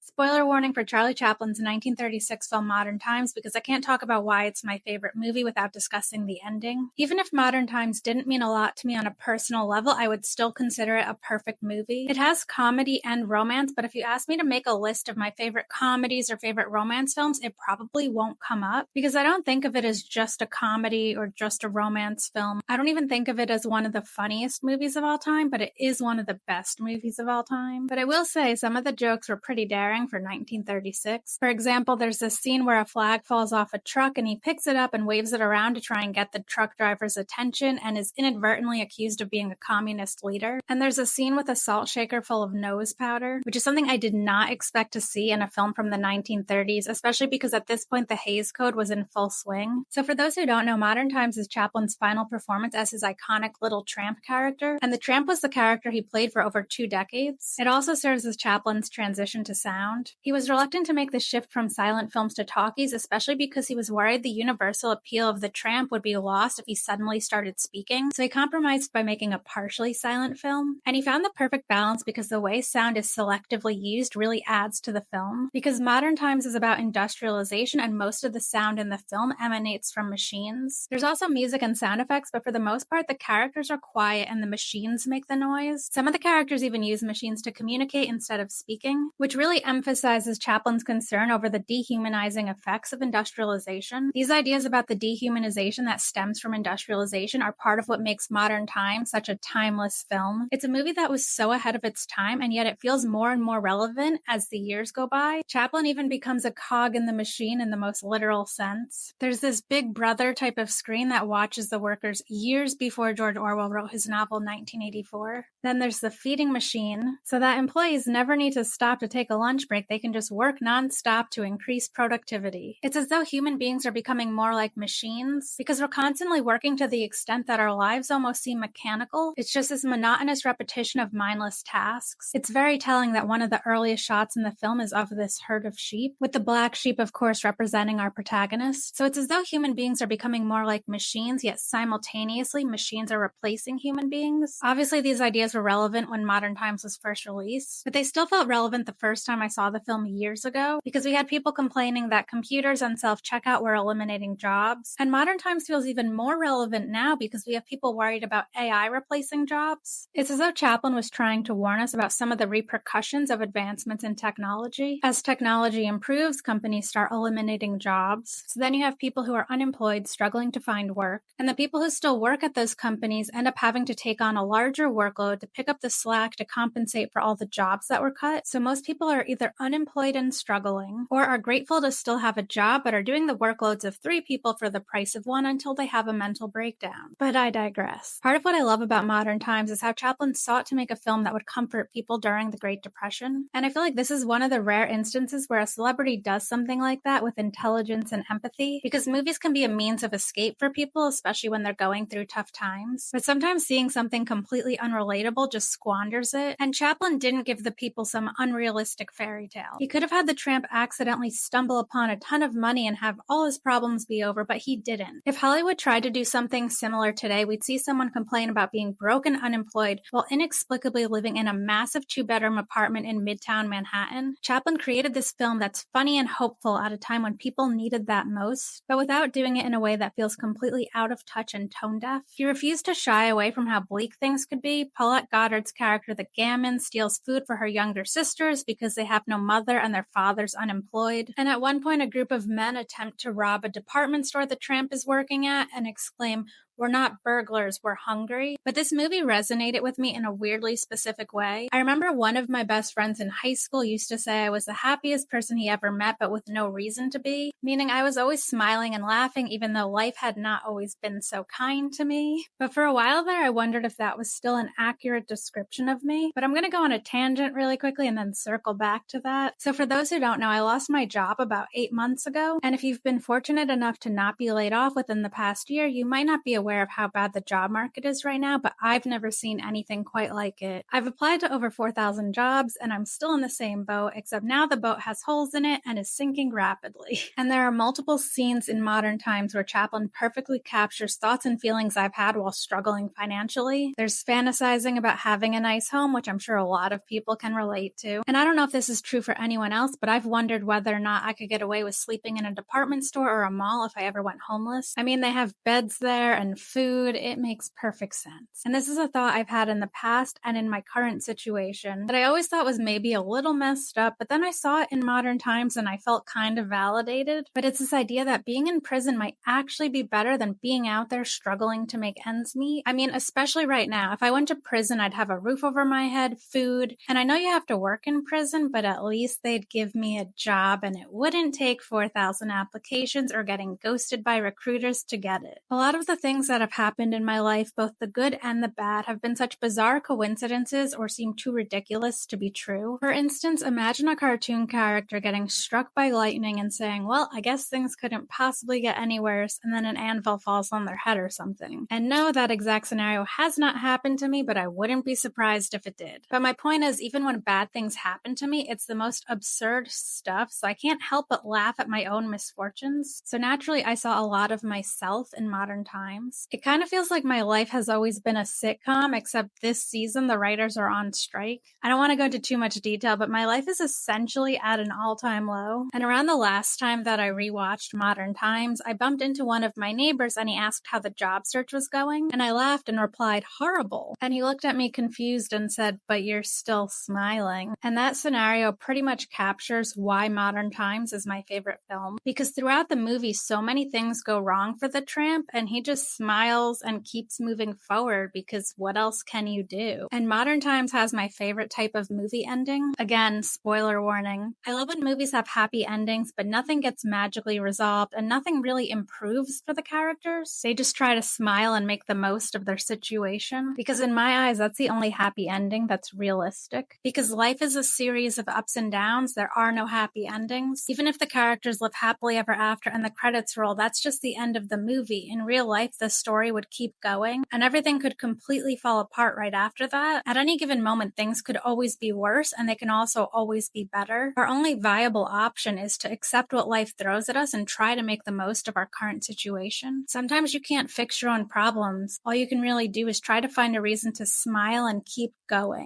Spoiler warning for Charlie Chaplin's 1936 film Modern Times, because I can't talk about why it's my favorite movie without discussing the ending. Even if Modern Times didn't mean a lot to me on a personal level, I would still consider it a perfect movie. It has comedy and romance, but if you ask me to make a list of my favorite comedies or favorite romance films, it probably won't come up, because I don't think of it as just a comedy or just a romance film. I don't even think of it as one of the funniest movies of all time, but it is one of the best movies of all time. But I will say some of the jokes were pretty daring for 1936. For example, there's this scene where a flag falls off a truck and he picks it up and waves it around to try and get the truck driver's attention and is inadvertently accused of being a communist leader. And there's a scene with a salt shaker full of nose powder, which is something I did not expect to see in a film from the 1930s, especially because at this point the Hays Code was in full swing. So for those who don't know, Modern Times is Chaplin's final performance as his iconic Little Tramp character, and the Tramp was the character he played for over 2 decades. It also serves as Chaplin's transition to sound. He was reluctant to make the shift from silent films to talkies, especially because he was worried the universal appeal of the Tramp would be lost if he suddenly started speaking, so he compromised by making a partially silent film. And he found the perfect balance because the way sound is selectively used really adds to the film. Because Modern Times is about industrialization and most of the sound in the film emanates from machines. There's also music and sound effects, but for the most part the characters are quiet and the machines make the noise. Some of the characters even use machines to communicate instead of speaking, which really emphasizes Chaplin's concern over the dehumanizing effects of industrialization. These ideas about the dehumanization that stems from industrialization are part of what makes Modern Times such a timeless film. It's a movie that was so ahead of its time, and yet it feels more and more relevant as the years go by. Chaplin even becomes a cog in the machine in the most literal sense. There's this Big Brother type of screen that watches the workers years before George Orwell wrote his novel 1984. Then there's the feeding machine, so that employees never need to stop to take a lunch break. They can just work nonstop to increase productivity. It's as though human beings are becoming more like machines, because we're constantly working to the extent that our lives almost seem mechanical. It's just this monotonous repetition of mindless tasks. It's very telling that one of the earliest shots in the film is of this herd of sheep, with the black sheep, of course, representing our protagonist. So it's as though human beings are becoming more like machines, yet simultaneously machines are replacing human beings. Obviously, these ideas were relevant when Modern Times was first released, but they still felt relevant the first time I saw the film years ago, because we had people complaining that computers and self-checkout were eliminating jobs. And Modern Times feels even more relevant now because we have people worried about AI replacing jobs. It's as though Chaplin was trying to warn us about some of the repercussions of advancements in technology. As technology improves, companies start eliminating jobs. So then you have people who are unemployed struggling to find work, and the people who still work at those companies end up having to take on a larger workload to pick up the slack to compensate for all the jobs that were cut. So most people are either unemployed and struggling, or are grateful to still have a job but are doing the workloads of 3 people for the price of 1 until they have a mental breakdown. But I digress. Part of what I love about Modern Times is how Chaplin sought to make a film that would comfort people during the Great Depression. And I feel like this is one of the rare instances where a celebrity does something like that with intelligence and empathy, because movies can be a means of escape for people, especially when they're going through tough times. But sometimes seeing something completely unrelatable just squanders it, and Chaplin didn't give the people some unrealistic fairy tale. He could have had the tramp accidentally stumble upon a ton of money and have all his problems be over, but he didn't. If Hollywood tried to do something similar today, we'd see someone complain about being broke and unemployed while inexplicably living in a massive 2-bedroom apartment in Midtown Manhattan. Chaplin created this film that's funny and hopeful at a time when people needed that most, but without doing it in a way that feels completely out of touch and tone deaf. He refused to shy away from how bleak things could be. Paulette Goddard's character, the Gammon, steals food for her younger sisters because they have no mother and their father's unemployed. And at one point, a group of men attempt to rob a department store the tramp is working at and exclaim, "We're not burglars, we're hungry." But this movie resonated with me in a weirdly specific way. I remember one of my best friends in high school used to say I was the happiest person he ever met, but with no reason to be, meaning I was always smiling and laughing even though life had not always been so kind to me. But for a while there, I wondered if that was still an accurate description of me. But I'm going to go on a tangent really quickly and then circle back to that. So for those who don't know, I lost my job about 8 months ago. And if you've been fortunate enough to not be laid off within the past year, you might not be aware aware of how bad the job market is right now, but I've never seen anything quite like it. I've applied to over 4,000 jobs and I'm still in the same boat, except now the boat has holes in it and is sinking rapidly. And there are multiple scenes in modern times where Chaplin perfectly captures thoughts and feelings I've had while struggling financially. There's fantasizing about having a nice home, which I'm sure a lot of people can relate to. And I don't know if this is true for anyone else, but I've wondered whether or not I could get away with sleeping in a department store or a mall if I ever went homeless. I mean, they have beds there and food. It makes perfect sense. And this is a thought I've had in the past and in my current situation that I always thought was maybe a little messed up, but then I saw it in modern times and I felt kind of validated. But it's this idea that being in prison might actually be better than being out there struggling to make ends meet. I mean, especially right now, if I went to prison, I'd have a roof over my head, food, and I know you have to work in prison, but at least they'd give me a job and it wouldn't take 4,000 applications or getting ghosted by recruiters to get it. A lot of the things that have happened in my life, both the good and the bad, have been such bizarre coincidences or seem too ridiculous to be true. For instance, imagine a cartoon character getting struck by lightning and saying, well, I guess things couldn't possibly get any worse, and then an anvil falls on their head or something. And no, that exact scenario has not happened to me, but I wouldn't be surprised if it did. But my point is, even when bad things happen to me, it's the most absurd stuff, so I can't help but laugh at my own misfortunes. So naturally, I saw a lot of myself in modern times. It kind of feels like my life has always been a sitcom, except this season the writers are on strike. I don't want to go into too much detail, but my life is essentially at an all-time low. And around the last time that I rewatched Modern Times, I bumped into one of my neighbors and he asked how the job search was going, and I laughed and replied, horrible. And he looked at me confused and said, but you're still smiling. And that scenario pretty much captures why Modern Times is my favorite film, because throughout the movie, so many things go wrong for the tramp, and he just smiles and keeps moving forward because what else can you do? And Modern Times has my favorite type of movie ending. Again, spoiler warning. I love when movies have happy endings, but nothing gets magically resolved and nothing really improves for the characters. They just try to smile and make the most of their situation. Because in my eyes, that's the only happy ending that's realistic. Because life is a series of ups and downs, there are no happy endings. Even if the characters live happily ever after and the credits roll, that's just the end of the movie. In real life, the story would keep going and everything could completely fall apart right after that. At any given moment, things could always be worse and they can also always be better. Our only viable option is to accept what life throws at us and try to make the most of our current situation. Sometimes you can't fix your own problems. All you can really do is try to find a reason to smile and keep going.